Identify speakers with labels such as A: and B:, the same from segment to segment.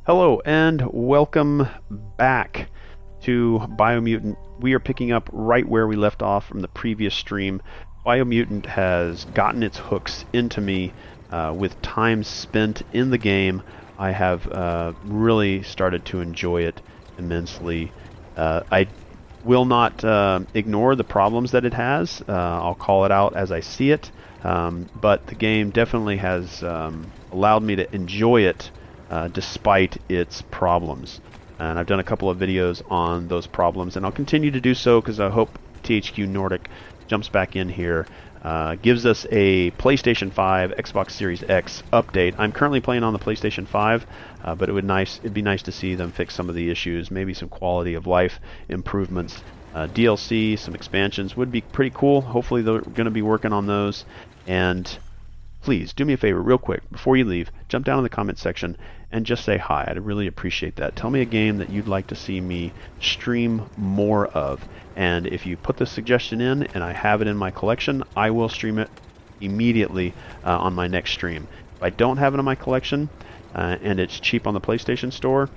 A: Hello and welcome back to Biomutant. We are picking up right where we left off from the previous stream. Biomutant has gotten its hooks into me with time spent in the game. I have really started to enjoy it immensely. I will not ignore the problems that it has. I'll call it out as I see it. But the game definitely has allowed me to enjoy it despite its problems. And I've done a couple of videos on those problems, and I'll continue to do so because I hope THQ Nordic jumps back in here, gives us a PlayStation 5, Xbox Series X update. I'm currently playing on the PlayStation 5, but it'd be nice to see them fix some of the issues, maybe some quality of life improvements. DLC, some expansions would be pretty cool. Hopefully they're going to be working on those. And please do me a favor real quick before you leave, jump down in the comment section and just say hi. I'd really appreciate that. Tell me a game that you'd like to see me stream more of, and if you put the suggestion in and I have it in my collection, I will stream it immediately on my next stream. If I don't have it in my collection and it's cheap on the PlayStation Store,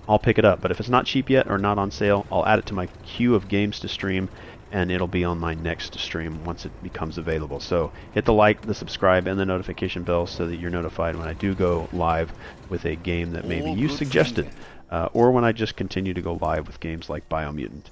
A: I'll pick it up. But if it's not cheap yet or not on sale, I'll add it to my queue of games to stream, and it'll be on my next stream once it becomes available. So hit the like, the subscribe, and the notification bell so that you're notified when I do go live with a game that maybe you suggested, or when I just continue to go live with games like Biomutant.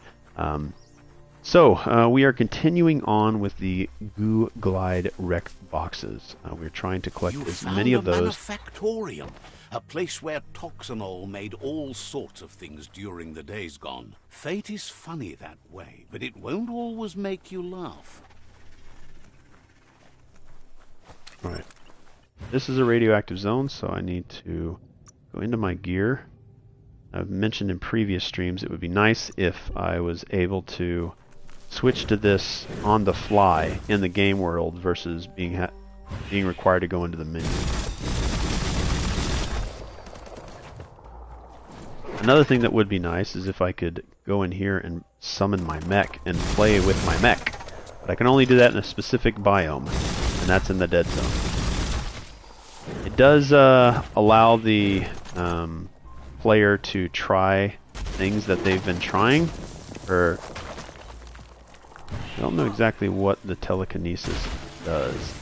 A: So we are continuing on with the Goo Glide Rec boxes. We're trying to collect as many of those.
B: Manufactorium, a place where Toxanol made all sorts of things during the days gone. Fate is funny that way, but it won't always make you laugh.
A: Alright. This is a radioactive zone, so I need to go into my gear. I've mentioned in previous streams it would be nice if I was able to switch to this on the fly in the game world versus being required to go into the menu. Another thing that would be nice is if I could go in here and summon my mech and play with my mech. But I can only do that in a specific biome, and that's in the dead zone. It does allow the player to try things that they've been trying, or I don't know exactly what the telekinesis does.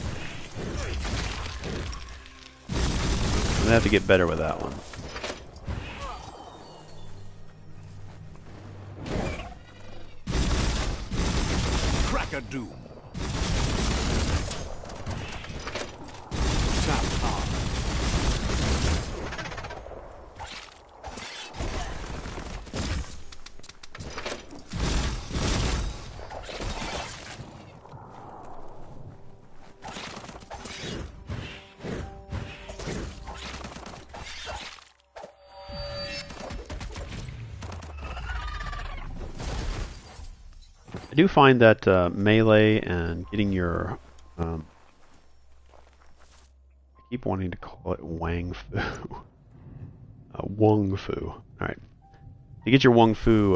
A: I'm gonna have to get better with that one.
B: Crack a doom. Tap hard.
A: I do find that melee and getting your I keep wanting to call it Wang Fu. Wong Fu. Alright. To get your Wong Fu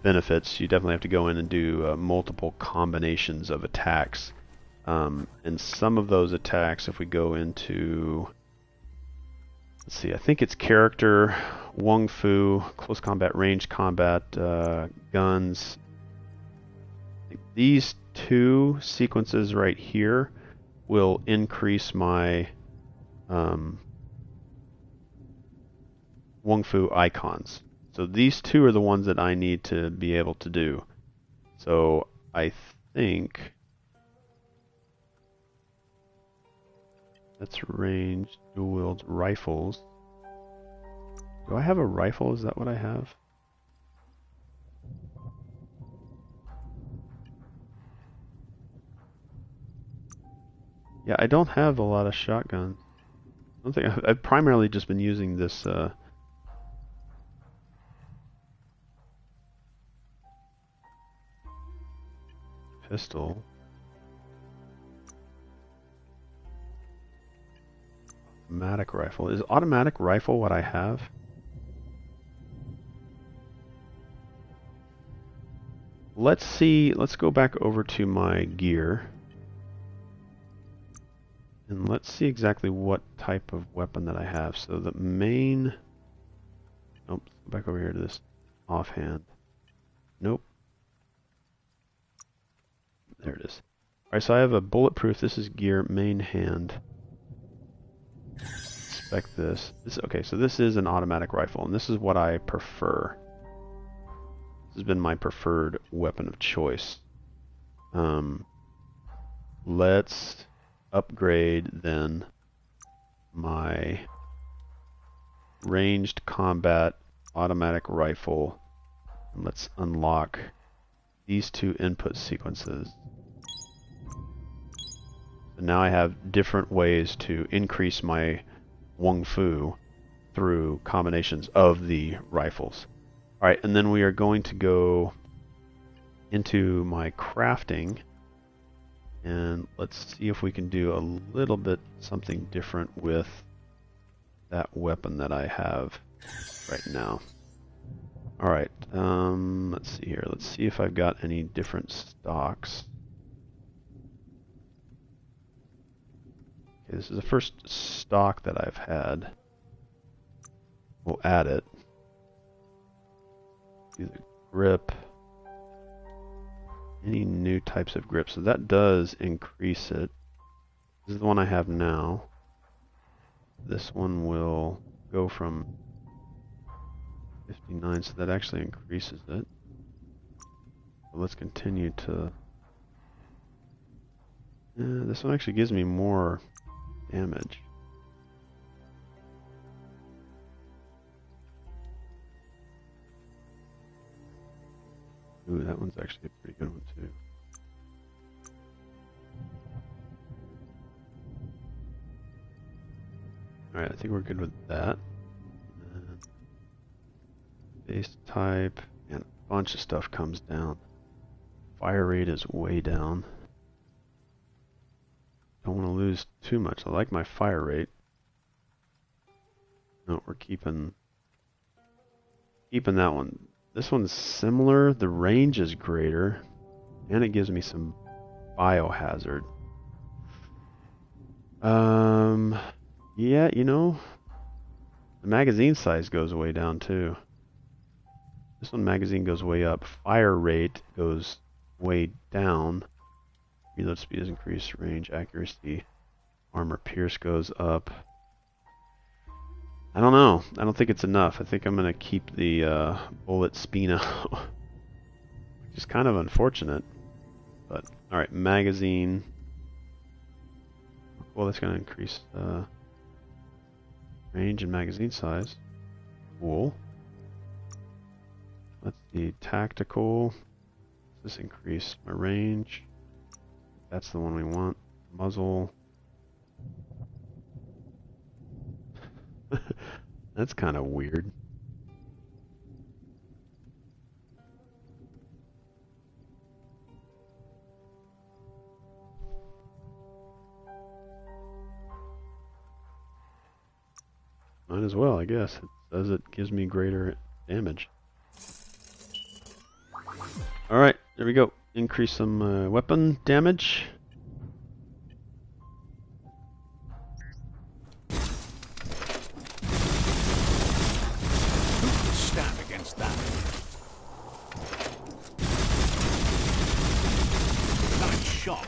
A: benefits, you definitely have to go in and do multiple combinations of attacks. And some of those attacks, if we go into, let's see, I think it's character, Wong Fu, close combat, ranged combat, guns. These two sequences right here will increase my Wong Fu icons. So these two are the ones that I need to be able to do. So I think that's ranged, dual wield rifles. Do I have a rifle? Is that what I have? Yeah, I don't have a lot of shotguns. I don't think I've primarily just been using this pistol. Automatic rifle. Is automatic rifle what I have? Let's see, let's go back over to my gear. And let's see exactly what type of weapon that I have. So the main Back over here to this offhand. Nope. There it is. Alright, so I have a bulletproof. This is gear, main hand. Inspect this. Okay, so this is an automatic rifle, and this is what I prefer. This has been my preferred weapon of choice. Let's upgrade then my ranged combat automatic rifle. And let's unlock these two input sequences. So now I have different ways to increase my Wung Fu through combinations of the rifles. Alright, and then we are going to go into my crafting, and let's see if we can do a little bit something different with that weapon that I have right now. Alright, let's see here. Let's see if I've got any different stocks. Okay, this is the first stock that I've had. We'll add it. Do the grip. Any new types of grip. So that does increase it. This is the one I have now. This one will go from 59, so that actually increases it. So let's continue to... this one actually gives me more damage. Ooh, that one's actually a pretty good one too. Alright, I think we're good with that. Base type, and a bunch of stuff comes down. Fire rate is way down. Don't want to lose too much. I like my fire rate. No, we're keeping that one. This one's similar. The range is greater, and it gives me some biohazard. Yeah, you know, the magazine size goes way down too. This one magazine goes way up. Fire rate goes way down. Reload speed is increased. Range, accuracy, armor pierce goes up. I don't know. I don't think it's enough. I think I'm going to keep the bullet Spino. Which is kind of unfortunate. But, alright, magazine. Well, that's going to increase range and magazine size. Cool. Let's see, tactical. Does this increase my range? That's the one we want. Muzzle. That's kind of weird. Might as well, I guess. It says it gives me greater damage. Alright, there we go. Increase some weapon damage.
B: Stand against that. Nice shot.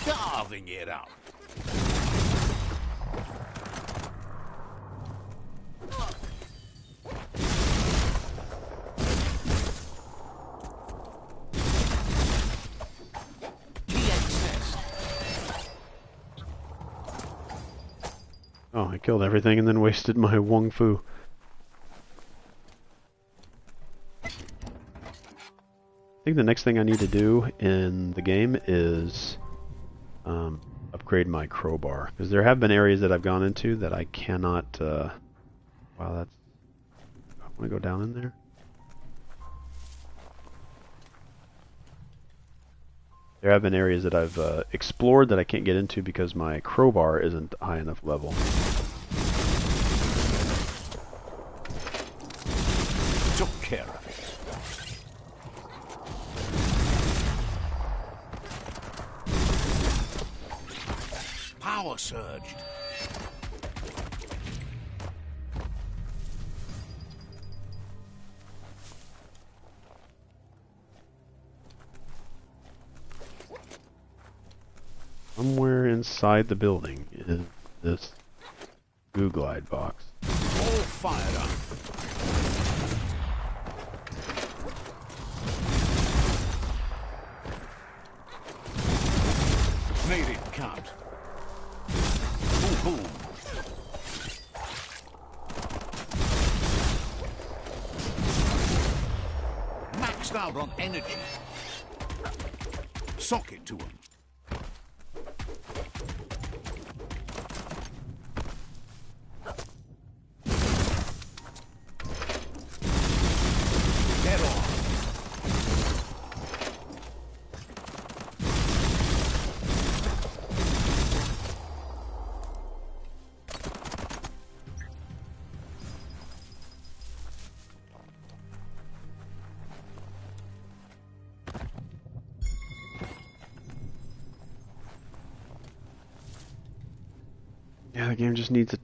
B: Carving it up.
A: Oh, I killed everything and then wasted my Wung Fu. I think the next thing I need to do in the game is upgrade my crowbar. Because there have been areas that I've gone into that I cannot... wow, that's... I want to go down in there. There have been areas that I've explored that I can't get into because my crowbar isn't high enough level.
B: Took care of it. power surged.
A: Somewhere inside the building is this goo glide box.
B: All fired up. Made it count. Boom, boom. Maxed out on energy. Sock it to him. Get on.
A: Yeah, the game just needs a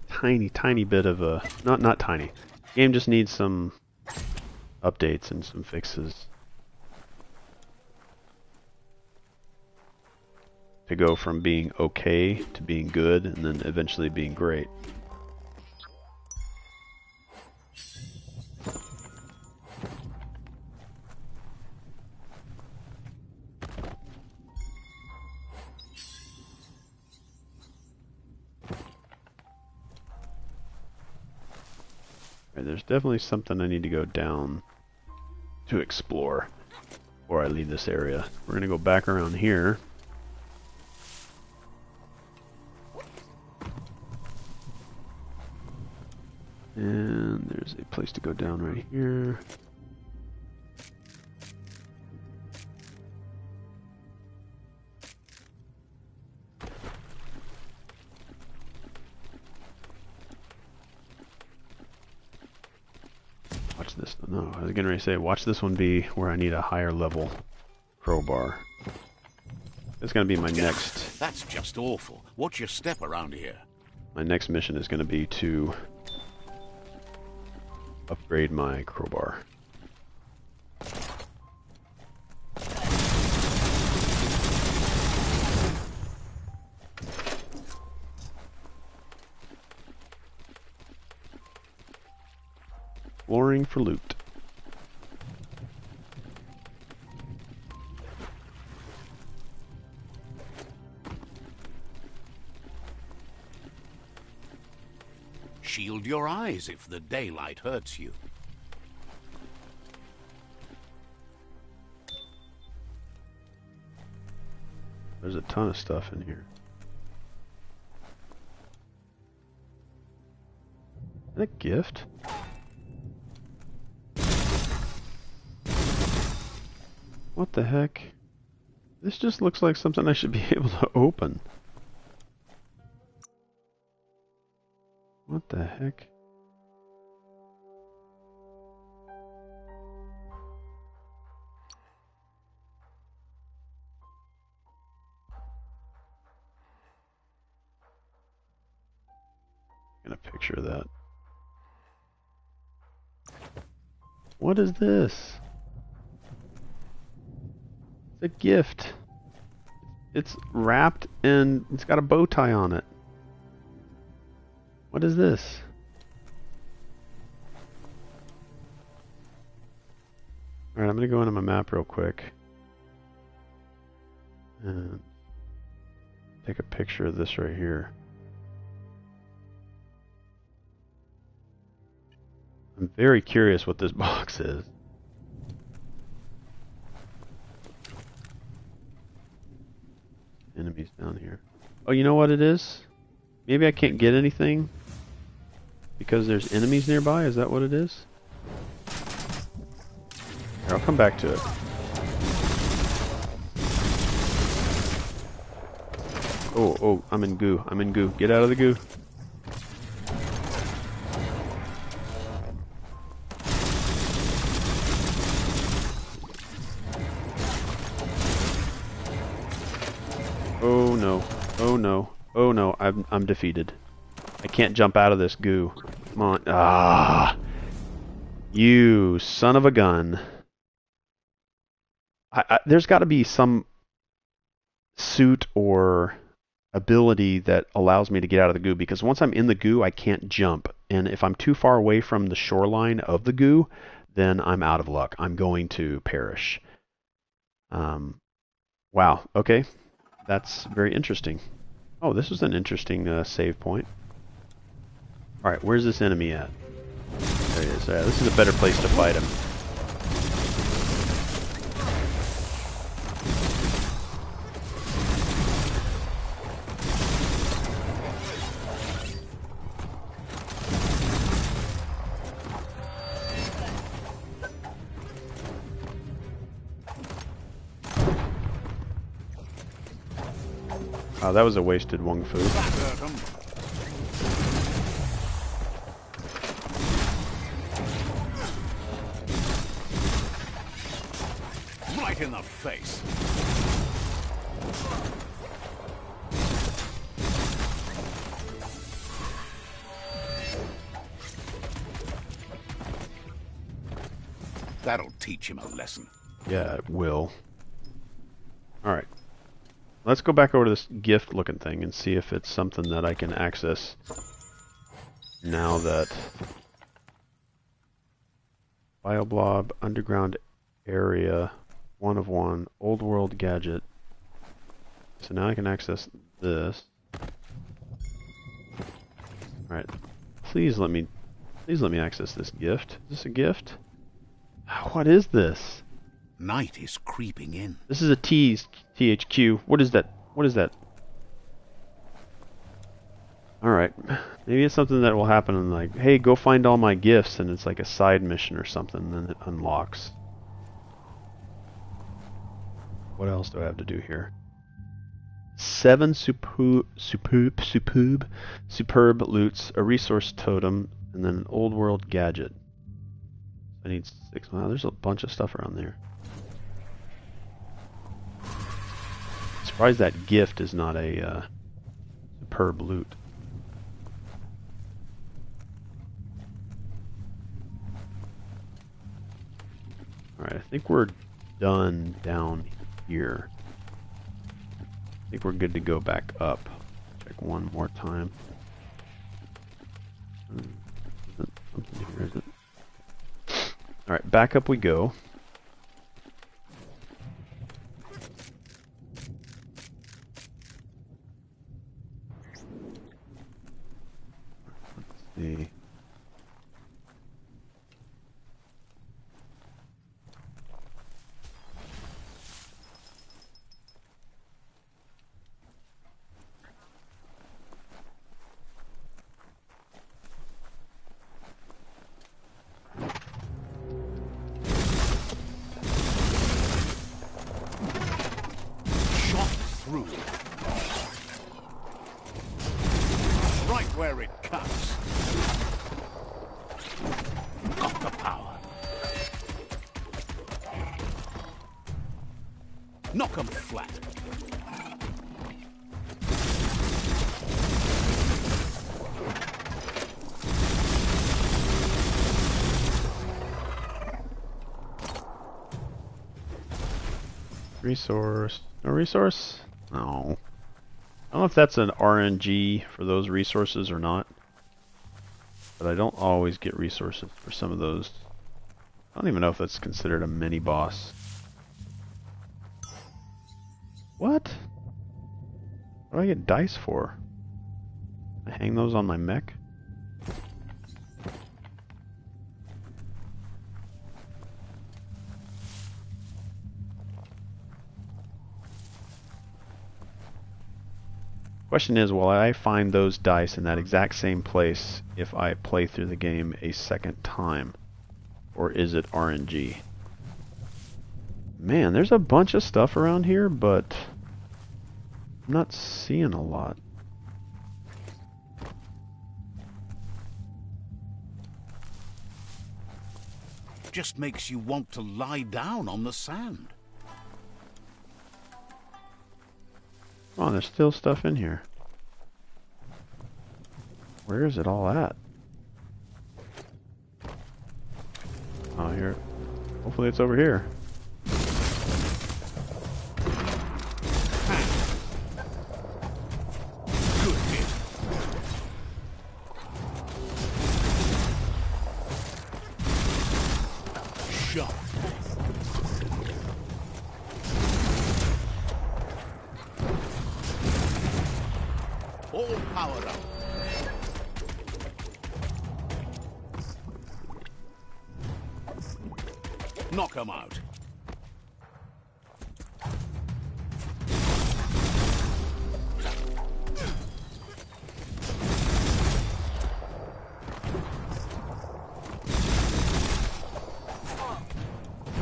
A: tiny bit of a... Not tiny. The game just needs some updates and some fixes to go from being okay to being good and then eventually being great. Right, there's definitely something I need to go down to explore before I leave this area. We're going to go back around here. And there's a place to go down right here. Watch this. No, I was getting ready to say, watch this one be where I need a higher level crowbar. It's going to be my next...
B: That's just awful. Watch your step around here.
A: My next mission is going to be to upgrade my crowbar. Exploring for loot.
B: Shield your eyes if the daylight hurts you.
A: There's a ton of stuff in here. Is that a gift? What the heck? This just looks like something I should be able to open. What the heck? Get a picture of that. What is this? It's a gift. It's wrapped and it's got a bow tie on it. What is this? Alright, I'm going to go into my map real quick and take a picture of this right here. I'm very curious what this box is. Enemies down here. Oh, you know what it is? Maybe I can't get anything because there's enemies nearby? Is that what it is? Here, I'll come back to it. Oh, I'm in goo. I'm in goo. Get out of the goo. Oh no. Oh no. Oh no, I'm defeated. I can't jump out of this goo. Come on. Ah! You son of a gun. There's got to be some suit or ability that allows me to get out of the goo, because once I'm in the goo, I can't jump. And if I'm too far away from the shoreline of the goo, then I'm out of luck. I'm going to perish. Wow. Okay. That's very interesting. Oh, this was an interesting save point. Alright, where's this enemy at? There he is. This is a better place to fight him. Oh, that was a wasted Wung Fu.
B: Right in the face. That'll teach him a lesson.
A: Yeah, it will. Alright. Let's go back over to this gift looking thing and see if it's something that I can access now that Bioblob, underground area, 1 of 1, old world gadget. So now I can access this. Alright. Please let me access this gift. Is this a gift? What is this?
B: Night is creeping in.
A: This is a THQ. What is that? What is that? Alright. Maybe it's something that will happen and like, hey, go find all my gifts, and it's like a side mission or something, and then it unlocks. What else do I have to do here? 7 superb loots, a resource totem, and then an old world gadget. I need 6. Wow, there's a bunch of stuff around there. Surprised that gift is not a superb loot. Alright, I think we're done down here. I think we're good to go back up. Check one more time. Something here, is it? Alright, back up we go. Let's see.
B: Right where it cuts. Got the power. Knock 'em flat.
A: Resource. No resource? No. I don't know if that's an RNG for those resources or not. But I don't always get resources for some of those. I don't even know if that's considered a mini boss. What? What do I get dice for? I hang those on my mech? Question is, will I find those dice in that exact same place if I play through the game a second time? Or is it RNG? Man, there's a bunch of stuff around here, but I'm not seeing a lot.
B: Just makes you want to lie down on the sand.
A: Come on, there's still stuff in here. Where is it all at? Oh, here. Hopefully it's over here.
B: Good hit. Shot. All power up. Knock 'em out.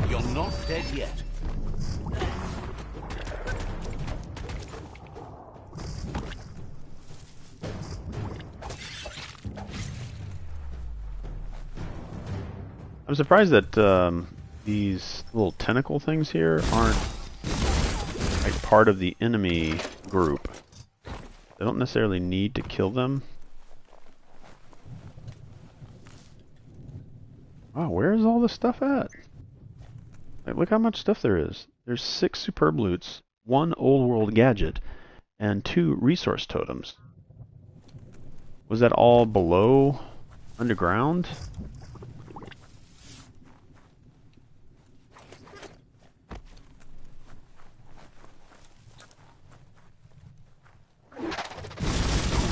B: You're not dead yet.
A: I'm surprised that these little tentacle things here aren't like part of the enemy group. They don't necessarily need to kill them. Wow, where is all this stuff at? Like, look how much stuff there is. There's 6 superb loots, 1 old world gadget, and 2 resource totems. Was that all below underground?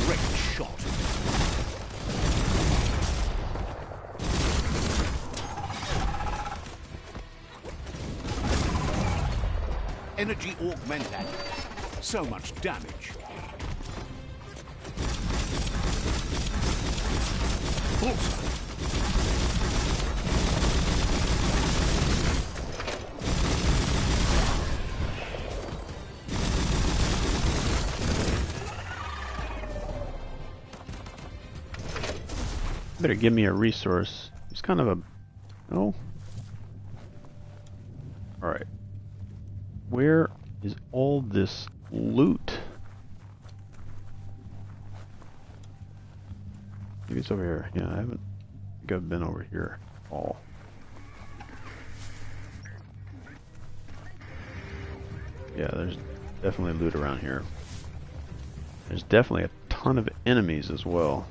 B: Great shot. Energy augmented. So much damage. Bullseye.
A: Better give me a resource. It's kind of a... Oh. Alright. Where is all this loot? Maybe it's over here. Yeah, I haven't... I think I've been over here at all. Yeah, there's definitely loot around here. There's definitely a ton of enemies as well.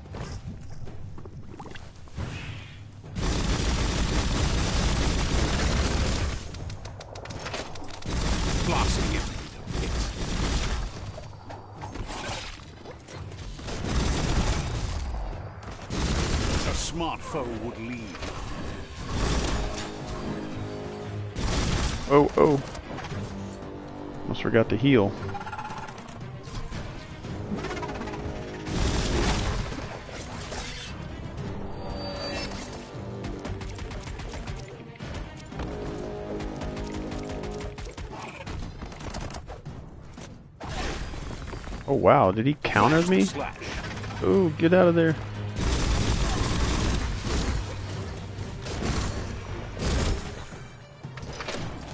B: Blasting it. A smart foe would leave.
A: Oh, oh. Almost forgot to heal. Oh wow, did he counter me?
B: Slash.
A: Oh, get out of there.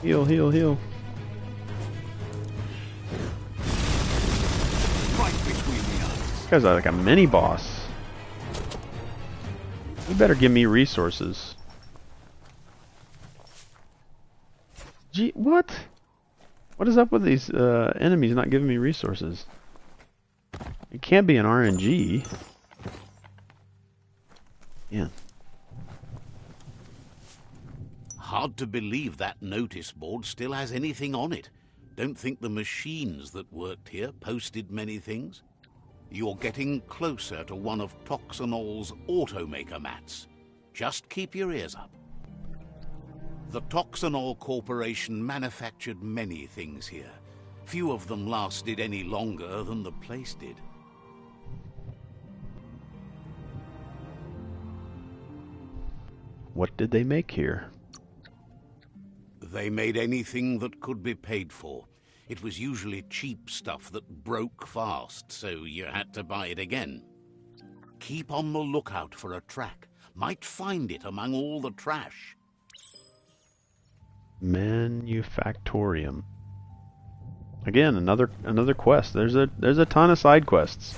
A: Heal, heal, heal.
B: Right between the eyes.
A: This guy's like a mini boss. You better give me resources. Gee, what? What is up with these enemies not giving me resources? It can't be an RNG. Yeah.
B: Hard to believe that notice board still has anything on it. Don't think the machines that worked here posted many things. You're getting closer to one of Toxanol's automaker mats. Just keep your ears up. The Toxanol Corporation manufactured many things here. Few of them lasted any longer than the place did.
A: What did they make here?
B: They made anything that could be paid for. It was usually cheap stuff that broke fast, so you had to buy it again. Keep on the lookout for a track. Might find it among all the trash.
A: Manufactorium. Again, another quest. There's a ton of side quests.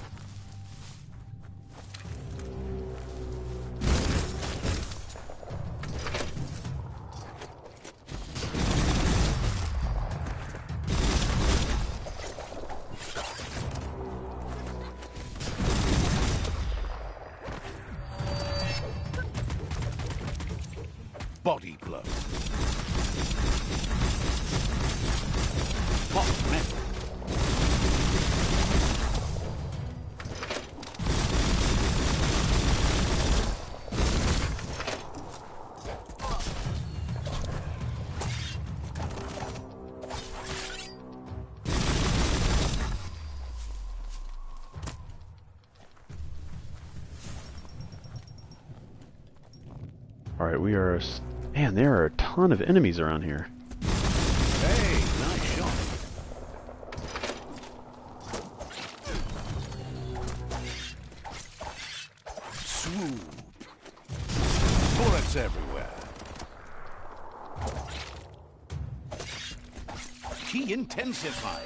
B: Body blow. Hot metal.
A: Alright, we are... Man, there are a ton of enemies around here.
B: Hey, nice shot. Swoop. Bullets everywhere. Key intensified.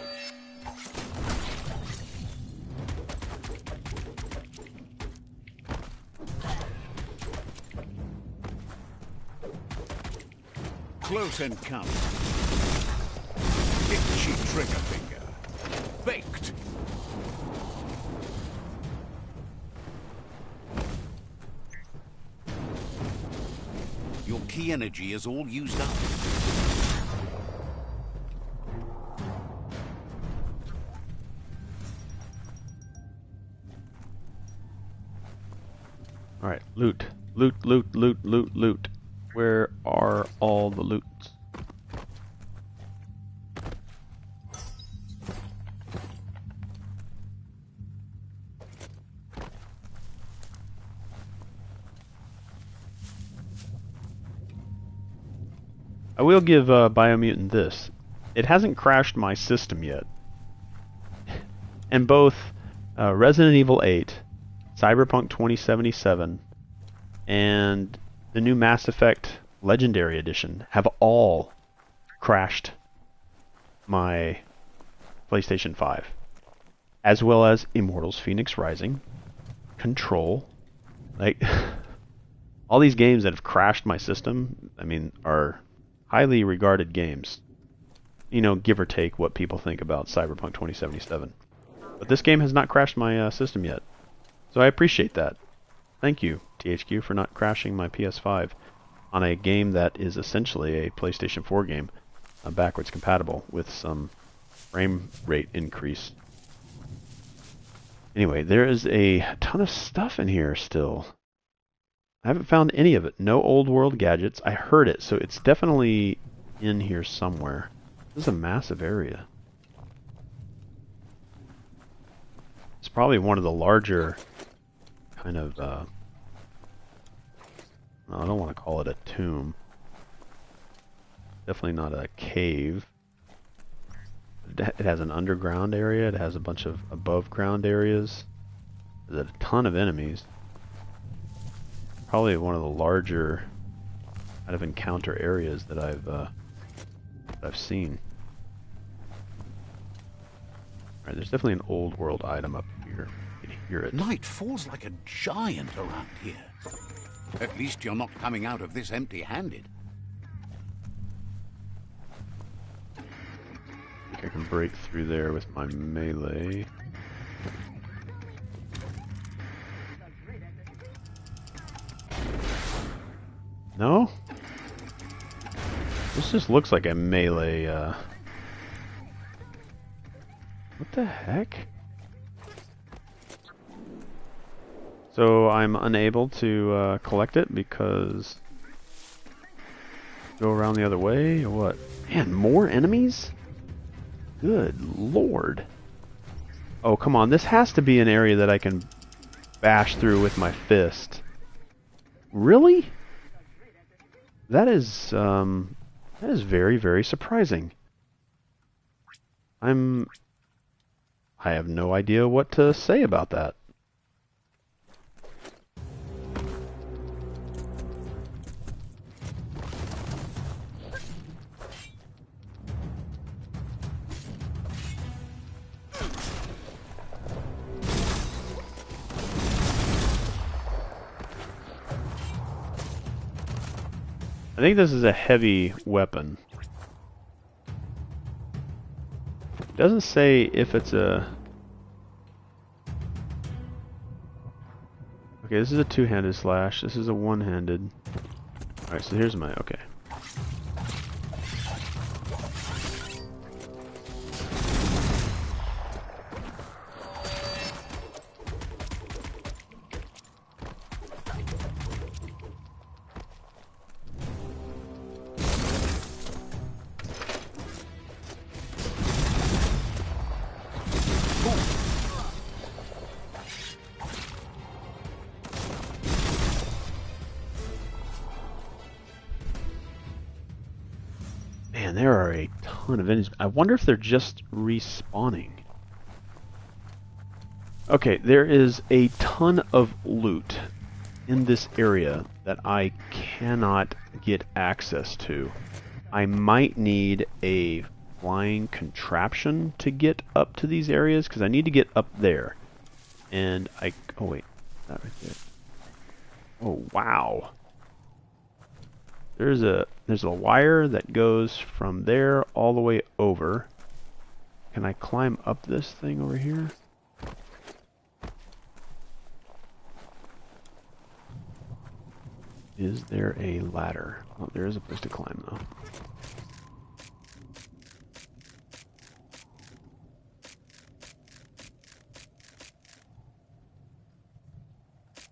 B: Close encounter. Itchy trigger finger. Baked. Your key energy is all used up.
A: Alright, loot. Loot, loot, loot, loot, loot. Where are all the loots? I will give Biomutant this. It hasn't crashed my system yet. And both Resident Evil 8, Cyberpunk 2077, and the new Mass Effect Legendary Edition have all crashed my PlayStation 5. As well as Immortals Phoenix Rising, Control. Like, all these games that have crashed my system, I mean, are highly regarded games. You know, give or take what people think about Cyberpunk 2077. But this game has not crashed my system yet. So I appreciate that. Thank you, THQ, for not crashing my PS5 on a game that is essentially a PlayStation 4 game, backwards compatible with some frame rate increase. Anyway, there is a ton of stuff in here still. I haven't found any of it. No old world gadgets. I heard it, so it's definitely in here somewhere. This is a massive area. It's probably one of the larger kind of, well, I don't want to call it a tomb. Definitely not a cave. It has an underground area. It has a bunch of above ground areas. There's a ton of enemies. Probably one of the larger kind of encounter areas that I've seen. Alright, there's definitely an old world item up here. You can hear it.
B: Night falls like a giant around here. At least you're not coming out of this empty-handed.
A: I think I can break through there with my melee. No? This just looks like a melee, what the heck? So I'm unable to collect it because... Go around the other way, or what? Man, more enemies? Good lord. Oh, come on. This has to be an area that I can bash through with my fist. Really? That is very, very surprising. I have no idea what to say about that. I think this is a heavy weapon. It doesn't say if it's a... Okay, this is a two-handed slash. This is a one-handed. Alright, so here's my... Okay. Man, there are a ton of enemies. I wonder if they're just respawning. Okay, there is a ton of loot in this area that I cannot get access to. I might need a flying contraption to get up to these areas, because I need to get up there. And I... Oh, wait. That right there. Oh, wow. There's a wire that goes from there all the way over. Can I climb up this thing over here? Is there a ladder? Oh, there is a place to climb though.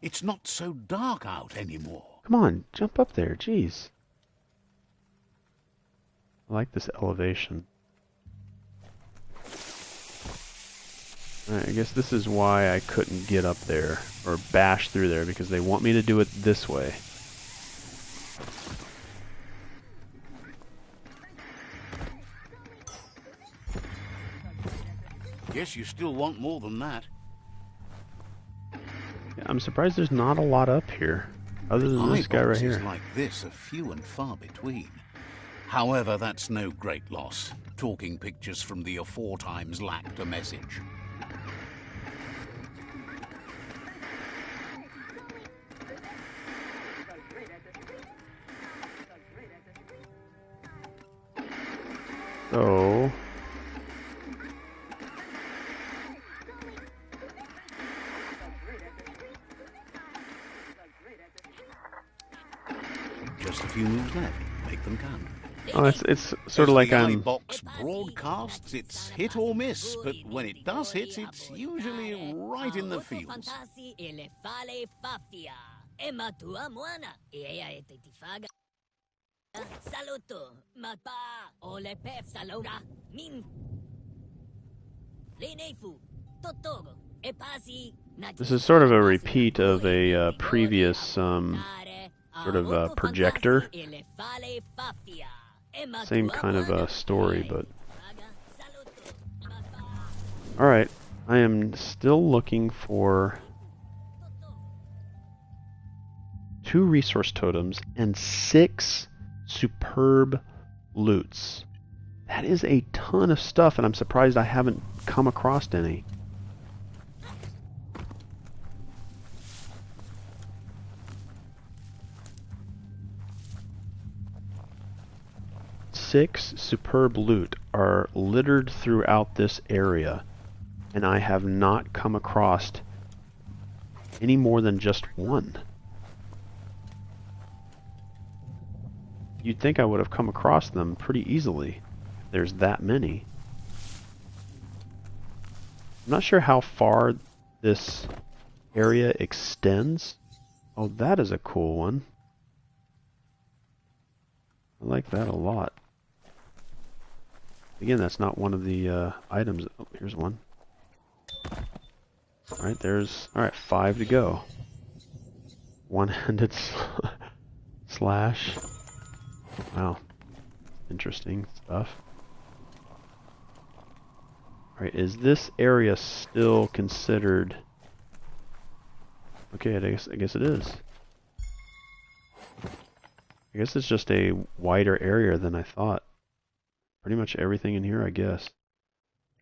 B: It's not so dark out anymore.
A: Come on, jump up there, jeez. I like this elevation. Alright, I guess this is why I couldn't get up there, or bash through there, because they want me to do it this way.
B: Guess you still want more than that.
A: Yeah, I'm surprised there's not a lot up here, other than this guy right here.
B: Like this are few and far between. However, that's no great loss. Talking pictures from the aforetimes lacked a message.
A: So...
B: Just a few moves left. Make them count.
A: Oh, it's sort of like I'm...
B: box broadcasts, it's hit or miss, but when it does hit, it's usually right in the fields.
A: This is sort of a repeat of a previous sort of projector. Same kind of a story, but... Alright, I am still looking for 2 resource totems and 6 superb loots. That is a ton of stuff, and I'm surprised I haven't come across any. Six superb loot are littered throughout this area, and I have not come across any more than just one. You'd think I would have come across them pretty easily. There's that many. I'm not sure how far this area extends. Oh, that is a cool one. I like that a lot. Again, that's not one of the items. Oh, here's one. Alright, there's... Alright, 5 to go. One-handed slash. Wow. Interesting stuff. Alright, is this area still considered... Okay, I guess it is. I guess it's just a wider area than I thought. Pretty much everything in here, I guess.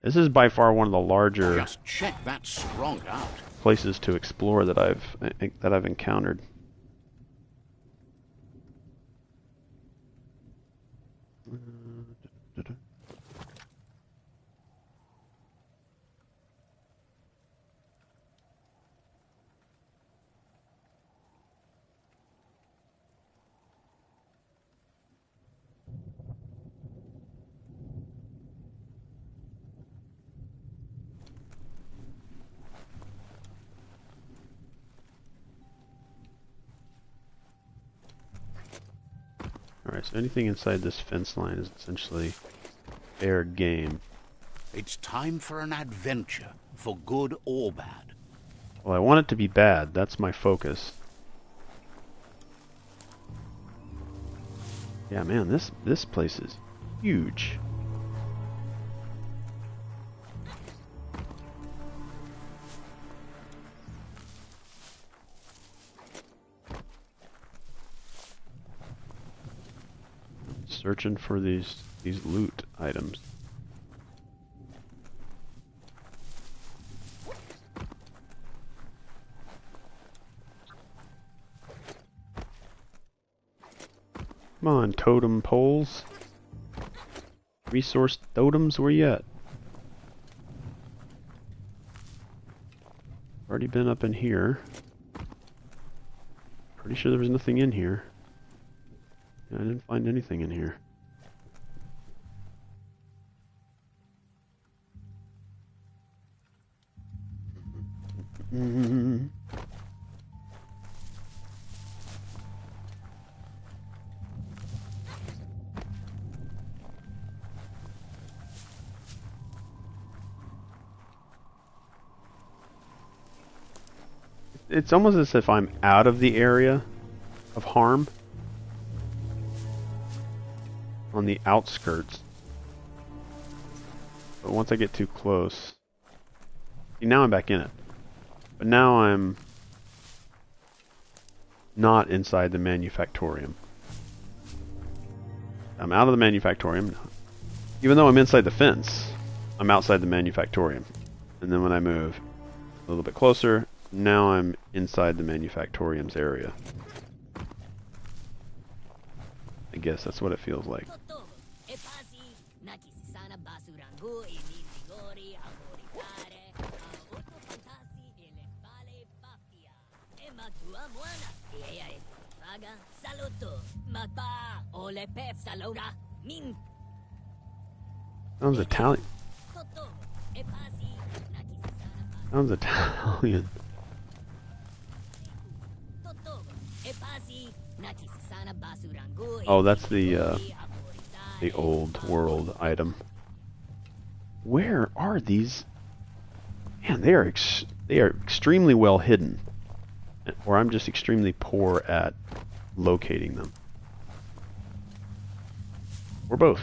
A: This is by far one of the larger
B: Just check that strong out.
A: places to explore that I've encountered. Alright, so anything inside this fence line is essentially fair game.
B: It's time for an adventure, for good or bad.
A: Well, I want it to be bad. That's my focus. Yeah, man, this place is huge. Searching for these loot items. Come on, totem poles. Resource totems, where you at? Already been up in here. Pretty sure there was nothing in here. Yeah, I didn't find anything in here. It's almost as if I'm out of the area of harm. On the outskirts. But once I get too close... See, now I'm back in it. But now I'm not inside the manufactorium. I'm out of the manufactorium. Even though I'm inside the fence, I'm outside the manufactorium. And then when I move a little bit closer, now I'm inside the manufactorium's area. I guess that's what it feels like. Sounds Italian. Sounds Italian. Oh, that's the old world item. Where are these? Man, they are extremely well hidden, or I'm just extremely poor at locating them, or both.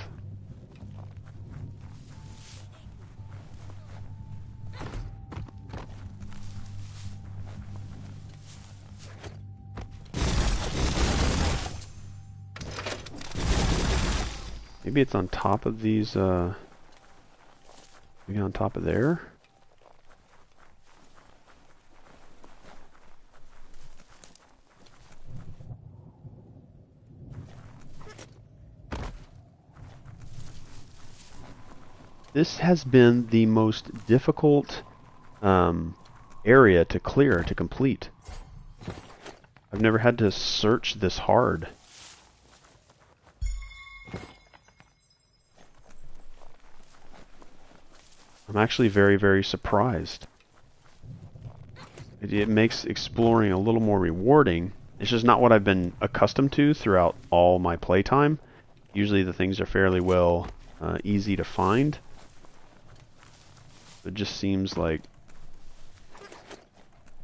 A: Maybe it's on top of these, maybe on top of there? This has been the most difficult area to clear, to complete. I've never had to search this hard. I'm actually very, very surprised. It makes exploring a little more rewarding. It's just not what I've been accustomed to throughout all my playtime. Usually the things are fairly well easy to find. It just seems like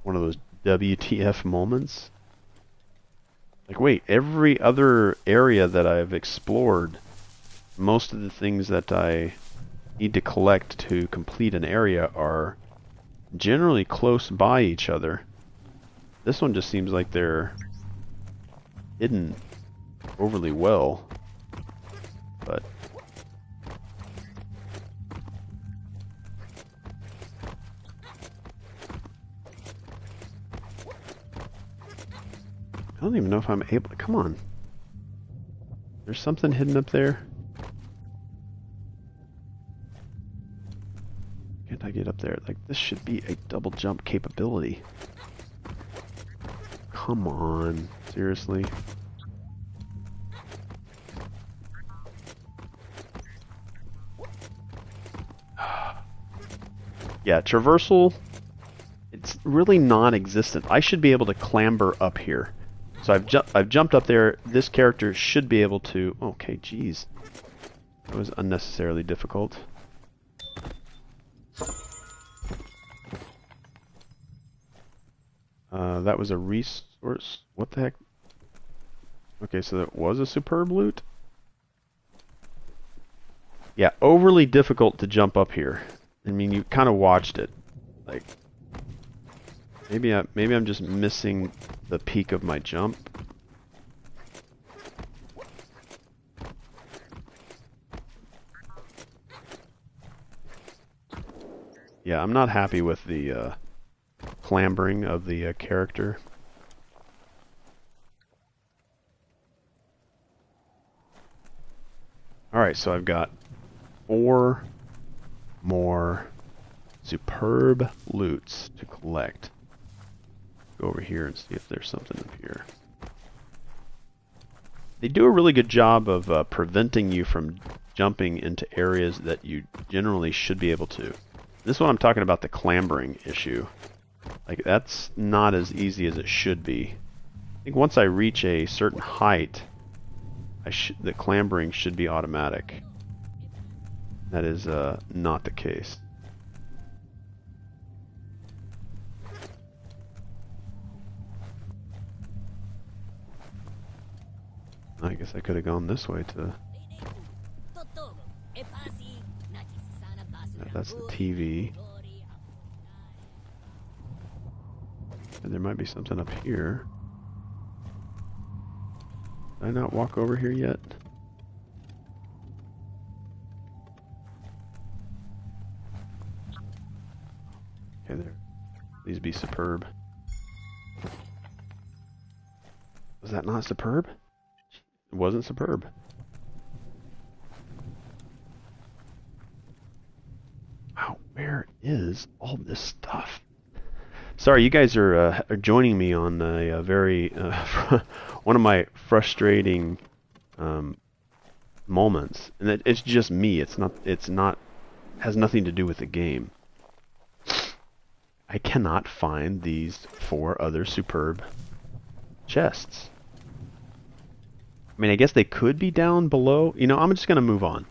A: one of those WTF moments. Like, wait, every other area that I've explored, most of the things that I need to collect to complete an area are generally close by each other. This one just seems like they're hidden overly well, but I don't even know if I'm able to... Come on. There's something hidden up there. Can't I get up there? Like, this should be a double jump capability. Come on. Seriously? Yeah, traversal, it's really non-existent. I should be able to clamber up here. So I've jumped up there. This character should be able to... Okay, geez. That was unnecessarily difficult. That was a resource. What the heck? Okay, so that was a superb loot? Yeah, overly difficult to jump up here. I mean, you kind of watched it. Like, maybe I'm just missing the peak of my jump. Yeah, I'm not happy with the clambering of the character. Alright, so I've got 4 more superb loots to collect. Go over here and see if there's something up here. They do a really good job of preventing you from jumping into areas that you generally should be able to. This is what I'm talking about, the clambering issue. Like, that's not as easy as it should be. I think once I reach a certain height, the clambering should be automatic. That is not the case. I guess I could have gone this way to... That's the TV. And there might be something up here. Did I not walk over here yet? Okay, there. Please be superb. Was that not superb? It wasn't superb. Wow, where is all this stuff? Sorry, you guys are joining me on a very one of my frustrating moments, and it's just me. It's not has nothing to do with the game. I cannot find these 4 other superb chests. I mean, I guess they could be down below. You know, I'm just gonna move on.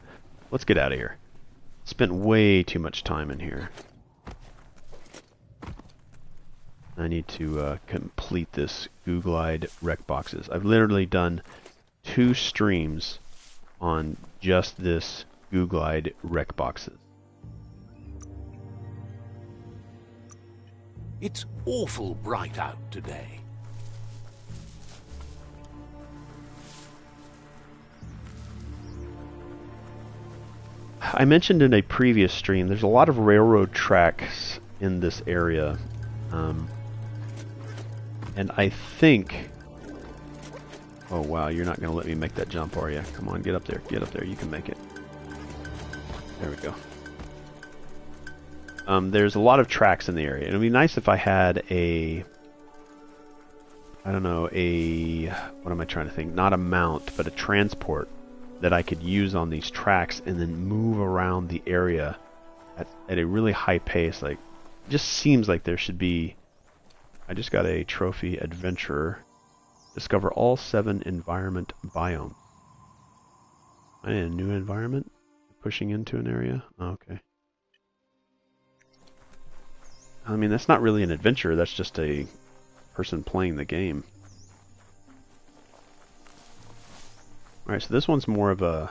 A: Let's get out of here. Spent way too much time in here. I need to complete this Googlide rec boxes. I've literally done 2 streams on just this Googlide rec boxes.
B: It's awful bright out today.
A: I mentioned in a previous stream, there's a lot of railroad tracks in this area. And I think... Oh wow, you're not going to let me make that jump, are you? Come on, get up there, you can make it. There we go. There's a lot of tracks in the area. It would be nice if I had a... I don't know, what am I trying to think? Not a mount, but a transport that I could use on these tracks and then move around the area at a really high pace. Like, it just seems like there should be... I just got a trophy adventurer. Discover all 7 environment biomes. I need a new environment? Pushing into an area? Oh, okay. I mean, that's not really an adventure, that's just a person playing the game. Alright, so this one's more of a...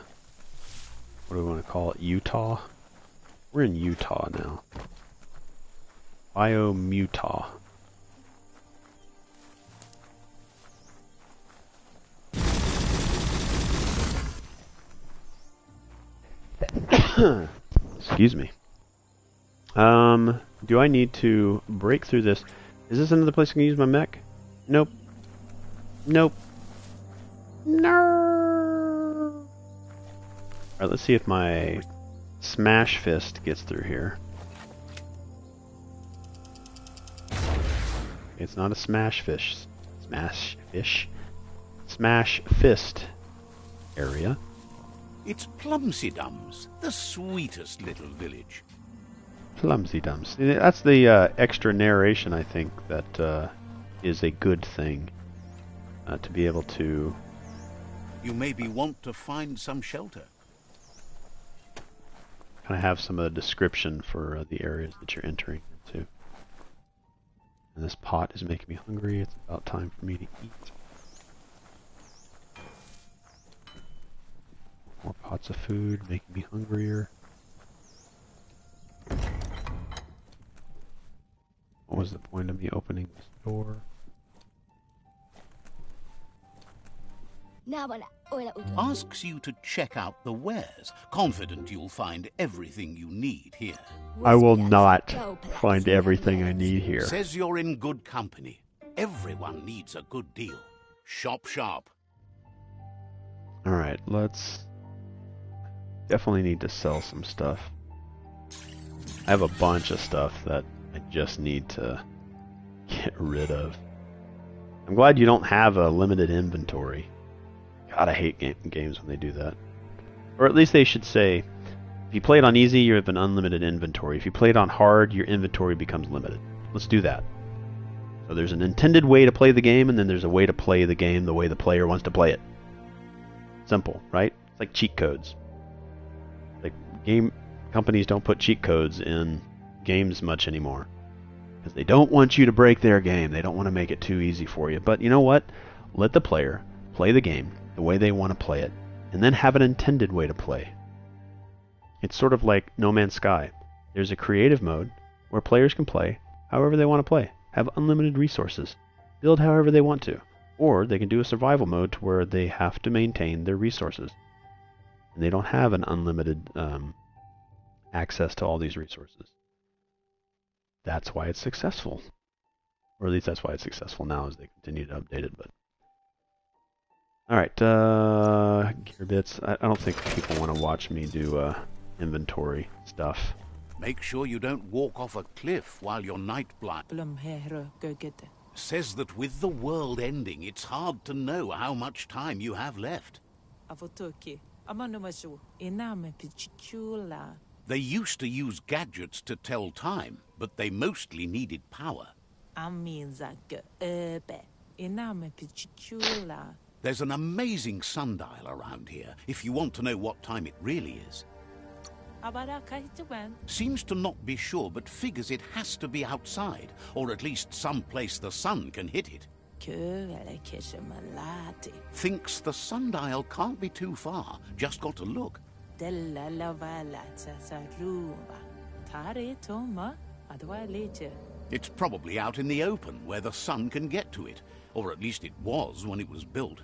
A: What do we want to call it? Utah? We're in Utah now. Biomutant. Excuse me. Do I need to break through this? Is this another place I can use my mech? Nope. Nope. No. Alright, let's see if my smash fist gets through here. It's not a smash fish. Smash fish. Smash fist area.
B: It's Plumsydums, the sweetest little village.
A: Plumsydums. That's the extra narration, I think, that is a good thing. to be able to...
B: You maybe want to find some shelter.
A: kind of have some of the description for the areas that you're entering into. And this pot is making me hungry. It's about time for me to eat. More pots of food making me hungrier. What was the point of me opening this door?
B: Asks you to check out the wares, confident you'll find everything you need here.
A: I will not find everything I need here.
B: Says you're in good company. Everyone needs a good deal. Shop sharp.
A: Alright, let's... definitely need to sell some stuff. I have a bunch of stuff that I just need to get rid of. I'm glad you don't have a limited inventory. God, I hate games when they do that. Or at least they should say, if you play it on easy, you have an unlimited inventory. If you play it on hard, your inventory becomes limited. Let's do that. So there's an intended way to play the game, and then there's a way to play the game the way the player wants to play it. Simple, right? It's like cheat codes. Like, game companies don't put cheat codes in games much anymore. Because they don't want you to break their game. They don't want to make it too easy for you. But you know what? Let the player play the game the way they want to play it, and then have an intended way to play. It's sort of like No Man's Sky. There's a creative mode where players can play however they want to play, have unlimited resources, build however they want to, or they can do a survival mode to where they have to maintain their resources. And they don't have an unlimited access to all these resources. That's why it's successful. Or at least that's why it's successful now as they continue to update it. But alright, gear bits. I don't think people want to watch me do inventory stuff.
B: Make sure you don't walk off a cliff while you're night blind. Says that with the world ending, it's hard to know how much time you have left. They used to use gadgets to tell time, but they mostly needed power. There's an amazing sundial around here, if you want to know what time it really is. Seems to not be sure, but figures it has to be outside, or at least someplace the sun can hit it. Thinks the sundial can't be too far, just got to look. It's probably out in the open, where the sun can get to it, or at least it was when it was built.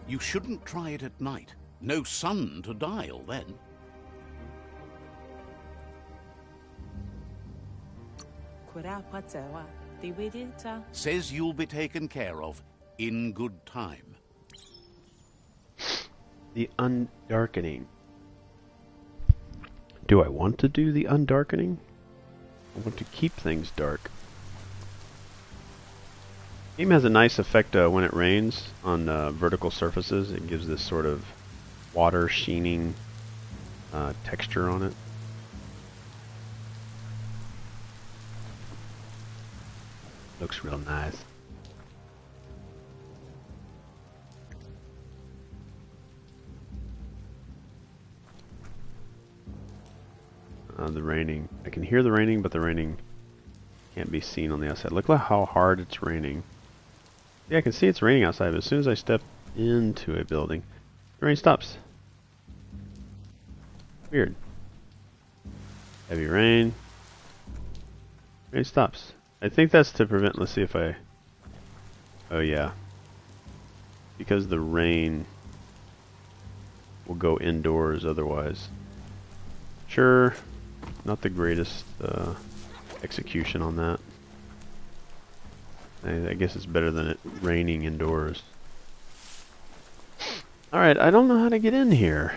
B: You shouldn't try it at night. No sun to dial then. Says you'll be taken care of in good time.
A: The undarkening. Do I want to do the undarkening? I want to keep things dark. Game has a nice effect when it rains on vertical surfaces. It gives this sort of water sheening texture on it. Looks real nice. The raining. I can hear the raining, but the raining can't be seen on the outside. Look at how hard it's raining. Yeah, I can see it's raining outside, but as soon as I step into a building, the rain stops. Weird. Heavy rain. Rain stops. I think that's to prevent, let's see if I... Oh yeah. Because the rain will go indoors otherwise. Sure. Not the greatest execution on that. I guess it's better than it raining indoors. Alright, I don't know how to get in here.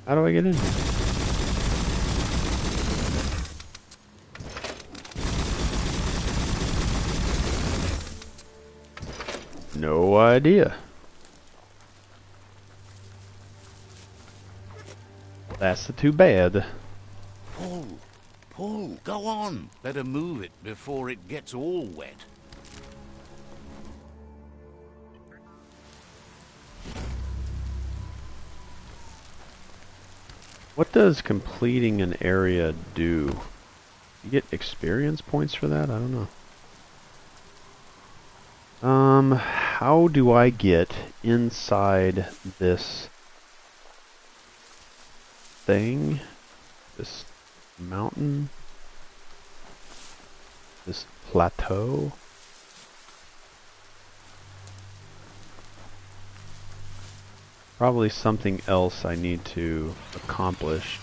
A: How do I get in here? No idea. That's too bad.
B: Pull! Pull! Go on! Better move it before it gets all wet.
A: What does completing an area do? You get experience points for that? I don't know. How do I get inside this thing? This mountain? This plateau? Probably something else I need to accomplish.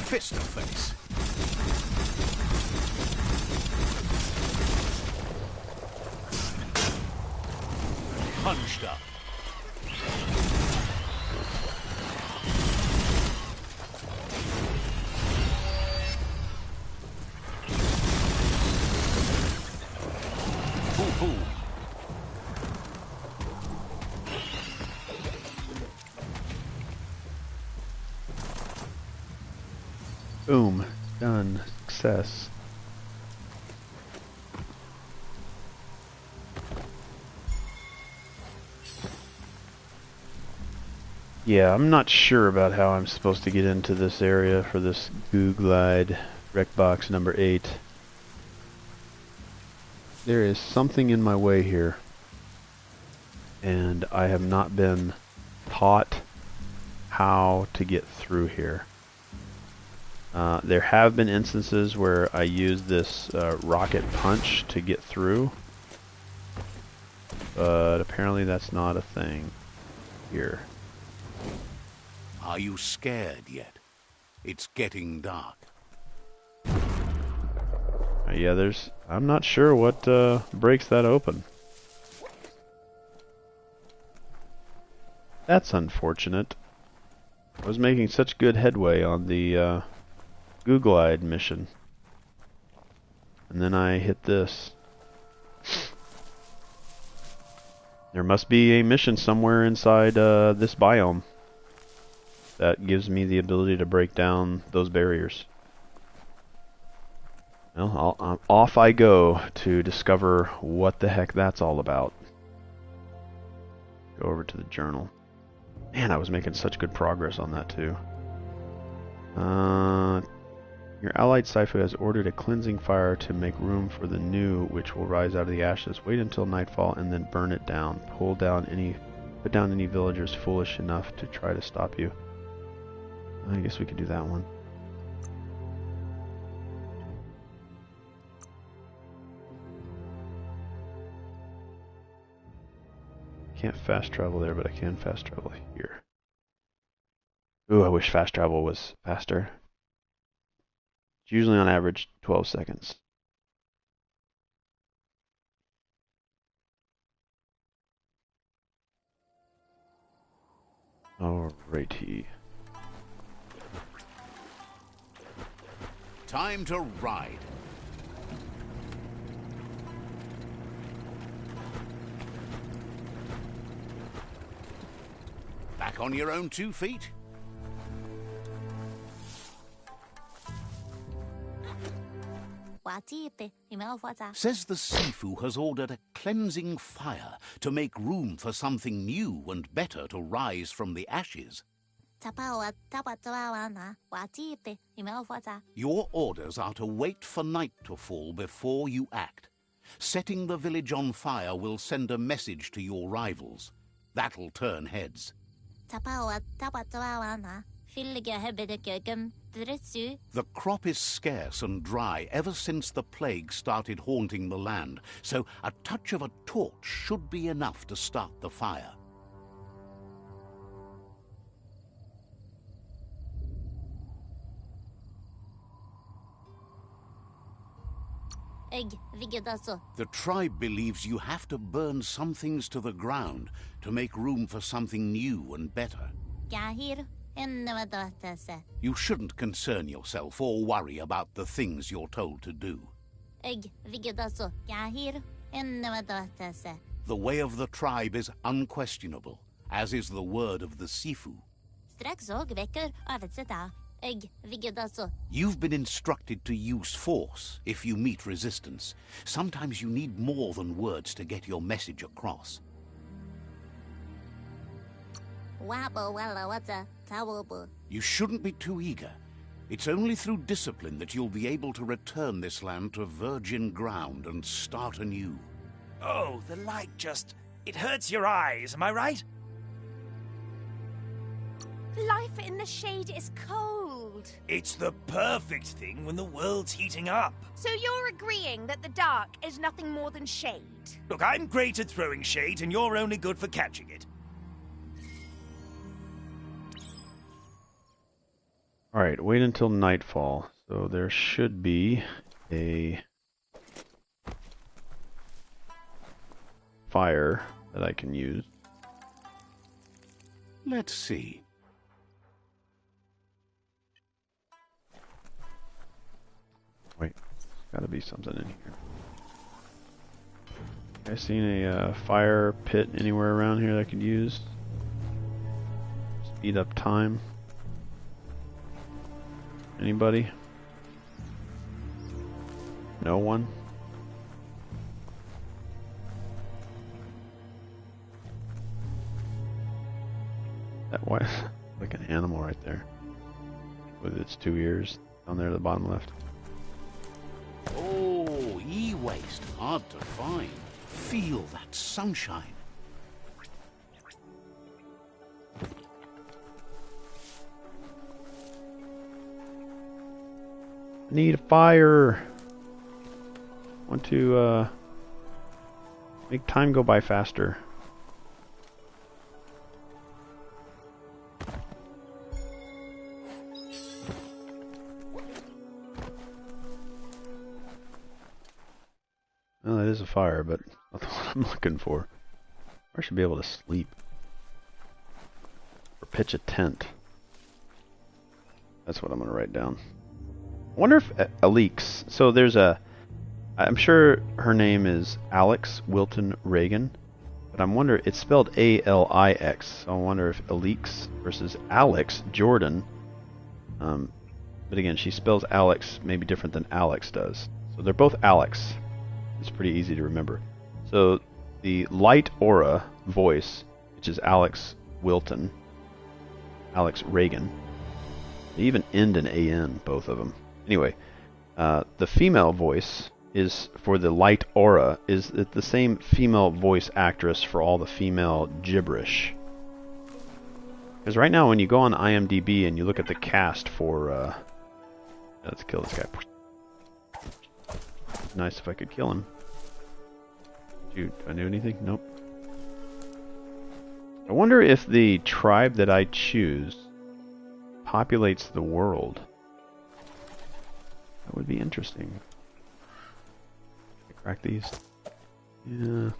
B: Fist of face. Punched up. Ooh, ooh.
A: Boom. Done. Success. Yeah, I'm not sure about how I'm supposed to get into this area for this goo glide rec box number 8. There is something in my way here, and I have not been taught how to get through here. There have been instances where I used this rocket punch to get through, but apparently that's not a thing here.
B: Are you scared yet? It's getting dark.
A: Yeah, I'm not sure what breaks that open. That's unfortunate. I was making such good headway on the Google-eyed mission. And then I hit this. There must be a mission somewhere inside this biome that gives me the ability to break down those barriers. Well, off I go to discover what the heck that's all about. Go over to the journal. Man, I was making such good progress on that too. Your allied Saifu has ordered a cleansing fire to make room for the new, which will rise out of the ashes. Wait until nightfall and then burn it down. Put down any villagers foolish enough to try to stop you. I guess we could do that one. Can't fast travel there, but I can fast travel here. Ooh, I wish fast travel was faster. It's usually on average 12 seconds. Alrighty.
B: Time to ride. Back on your own 2 feet? Says the Sifu has ordered a cleansing fire to make room for something new and better to rise from the ashes. Your orders are to wait for night to fall before you act. Setting the village on fire will send a message to your rivals. That'll turn heads. The crop is scarce and dry ever since the plague started haunting the land, so a touch of a torch should be enough to start the fire. The tribe believes you have to burn some things to the ground to make room for something new and better. You shouldn't concern yourself or worry about the things you're told to do. The way of the tribe is unquestionable, as is the word of the Sifu. You've been instructed to use force if you meet resistance. Sometimes you need more than words to get your message across. You shouldn't be too eager. It's only through discipline that you'll be able to return this land to virgin ground and start anew.
C: Oh, the light just... it hurts your eyes, am I right?
D: Life in the shade is cold.
C: It's the perfect thing when the world's heating up.
D: So you're agreeing that the dark is nothing more than shade?
C: Look, I'm great at throwing shade and you're only good for catching it.
A: Alright, wait until nightfall. So there should be a fire that I can use.
B: Let's see.
A: Wait, gotta be something in here. Guys seen a fire pit anywhere around here that I could use? Speed up time. Anybody? No one? That was like an animal right there. With its 2 ears down there at the bottom left.
B: Oh, e-waste, hard to find. Feel that sunshine.
A: Need a fire. Want to make time go by faster. Well, that is a fire, but not the one I'm looking for. I should be able to sleep. Or pitch a tent. That's what I'm going to write down. I wonder if Alix, so there's I'm sure her name is Alex Wilton Reagan, but I wonder, it's spelled A-L-I-X, so I wonder if Alix versus Alex Jordan, but again, she spells Alex maybe different than Alex does. So they're both Alex. It's pretty easy to remember. So the light aura voice, which is Alex Wilton, Alex Reagan, they even end in A-N, both of them. Anyway, the female voice is for the light aura is the same female voice actress for all the female gibberish. Because right now when you go on IMDb and you look at the cast for... let's kill this guy. Nice if I could kill him. Do I do anything? Nope. I wonder if the tribe that I choose populates the world. That would be interesting. Can I crack these? Yeah.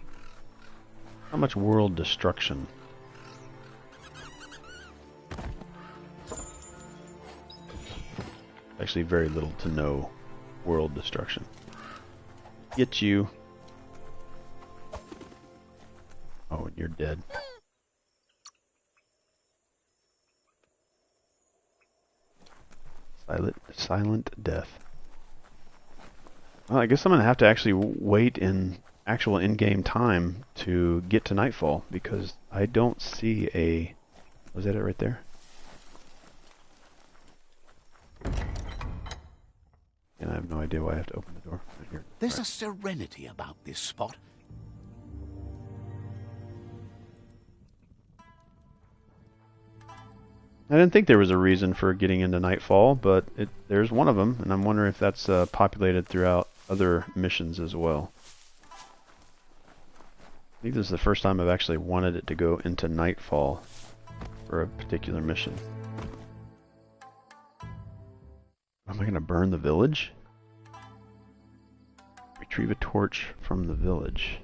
A: How much world destruction? Actually, very little to no world destruction. Get you. Oh, and you're dead. Silent death. Well, I guess I'm going to have to actually wait in actual in-game time to get to nightfall, because I don't see a... Was that it right there? And I have no idea why I have to open the door. Right here.
B: There's a serenity about this spot.
A: I didn't think there was a reason for getting into Nightfall, but there's one of them, and I'm wondering if that's populated throughout other missions as well. I think this is the first time I've actually wanted it to go into Nightfall for a particular mission. Am I going to burn the village? Retrieve a torch from the village.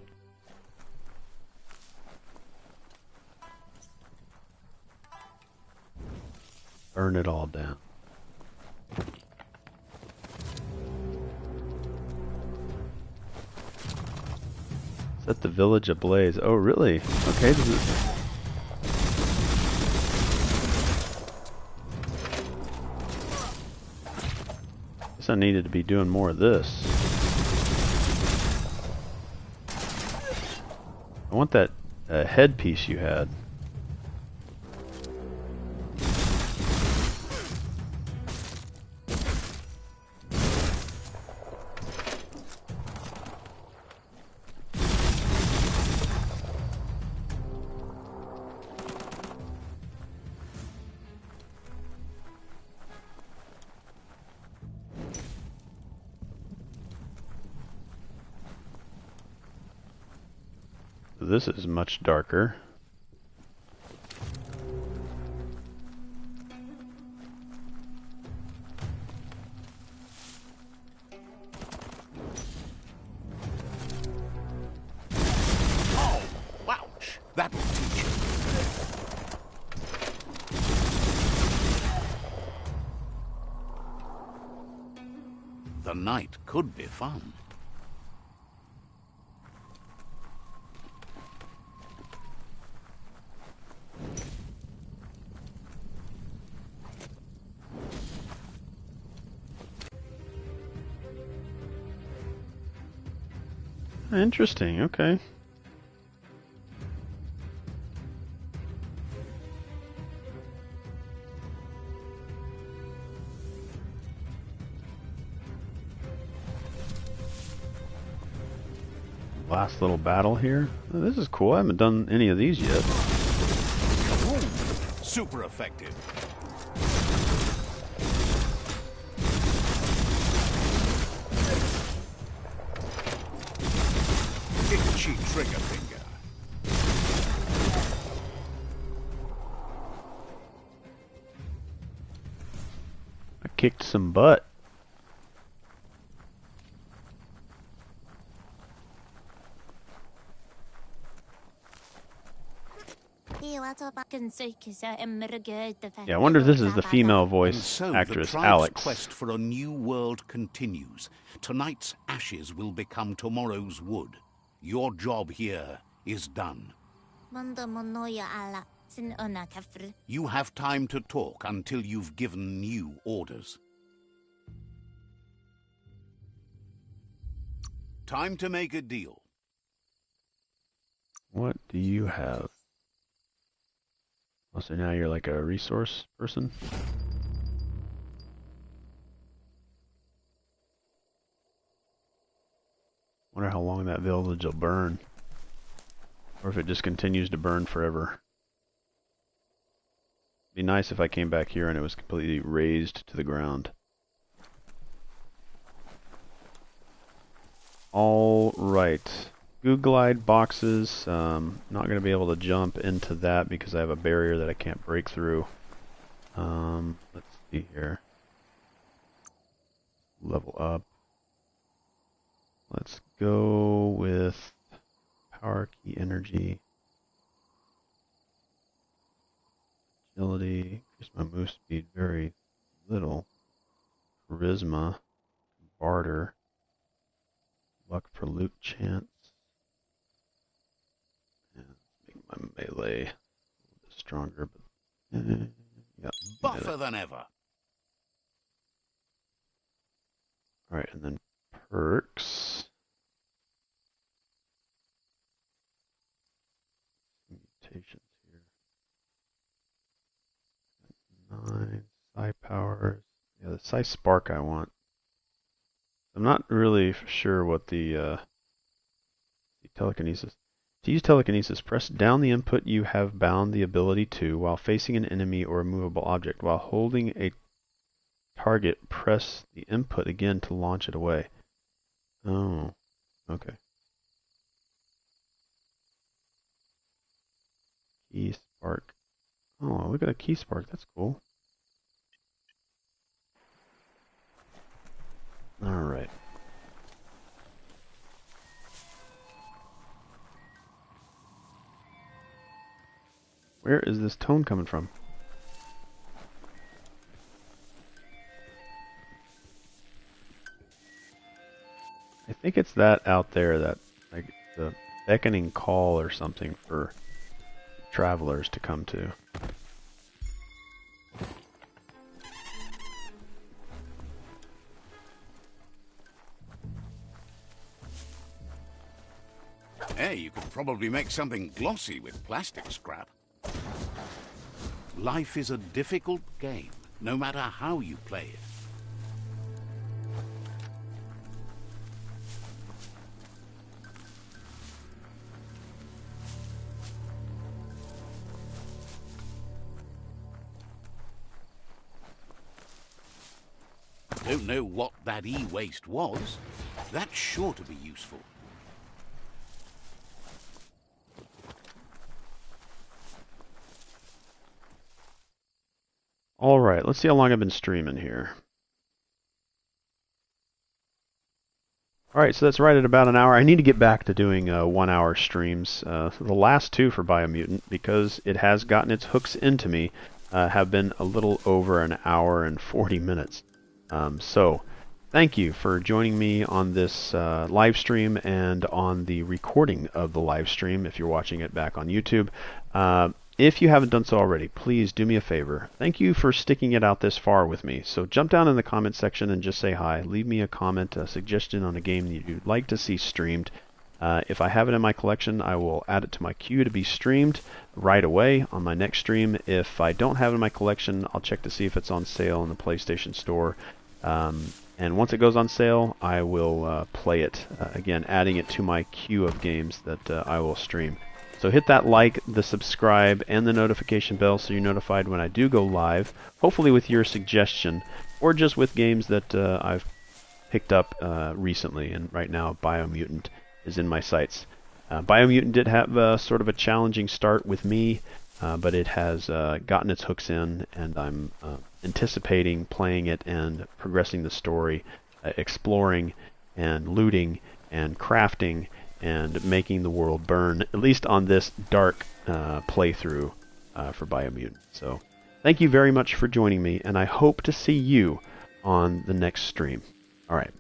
A: Burn it all down. Set the village ablaze. Oh, really? Okay, this is... Guess I needed to be doing more of this. I want that headpiece you had. This is much darker.
B: Oh, ouch! That'll teach you. The night could be fun.
A: Interesting, okay. Last little battle here. Oh, this is cool. I haven't done any of these yet.
B: Super effective. Itchy trigger finger.
A: I kicked some butt. Yeah, I wonder if this is the female voice
B: So
A: actress,
B: the tribe's
A: Alex.
B: quest for a new world continues. Tonight's ashes will become tomorrow's wood. Your job here is done. You have time to talk until you've given new orders. Time to make a deal.
A: What do you have? Oh, so now you're like a resource person? Wonder how long that village will burn. Or if it just continues to burn forever. Be nice if I came back here and it was completely razed to the ground. Alright. Googlide boxes. Not going to be able to jump into that because I have a barrier that I can't break through. Let's see here. Level up. Let's go with power key energy. Agility. Increase my move speed very little. Charisma. Barter. Luck for loot chance. And make my melee a little bit stronger, but yeah.
B: Buffer than ever.
A: Alright, and then perks. Mutations here. 9 psi powers. Yeah, the psi spark I want. I'm not really sure what the telekinesis. To use telekinesis, press down the input you have bound the ability to while facing an enemy or a movable object. While holding a target, press the input again to launch it away. Oh, okay. Key spark. Oh, look at a key spark. That's cool. Alright. Where is this tone coming from? I think it's that out there, that like the beckoning call or something for travelers to come to.
B: Hey, you could probably make something glossy with plastic scrap. Life is a difficult game, no matter how you play it. Don't know what that e-waste was? That's sure to be useful.
A: Alright, let's see how long I've been streaming here. Alright, so that's right at about an hour. I need to get back to doing 1 hour streams. The last two for Biomutant, because it has gotten its hooks into me, have been a little over an hour and 40 minutes. So, thank you for joining me on this live stream and on the recording of the live stream if you're watching it back on YouTube. If you haven't done so already, please do me a favor. Thank you for sticking it out this far with me. So jump down in the comment section and just say hi. Leave me a comment, a suggestion on a game that you'd like to see streamed. If I have it in my collection, I will add it to my queue to be streamed right away on my next stream. If I don't have it in my collection, I'll check to see if it's on sale in the PlayStation Store. And once it goes on sale, I will play it. Again, adding it to my queue of games that I will stream. So hit that like, the subscribe, and the notification bell so you're notified when I do go live, hopefully with your suggestion, or just with games that I've picked up recently. And right now, Biomutant is in my sights. Biomutant did have sort of a challenging start with me, but it has gotten its hooks in, and I'm anticipating playing it and progressing the story, exploring and looting and crafting and making the world burn, at least on this dark playthrough for Biomutant. So thank you very much for joining me, and I hope to see you on the next stream. All right.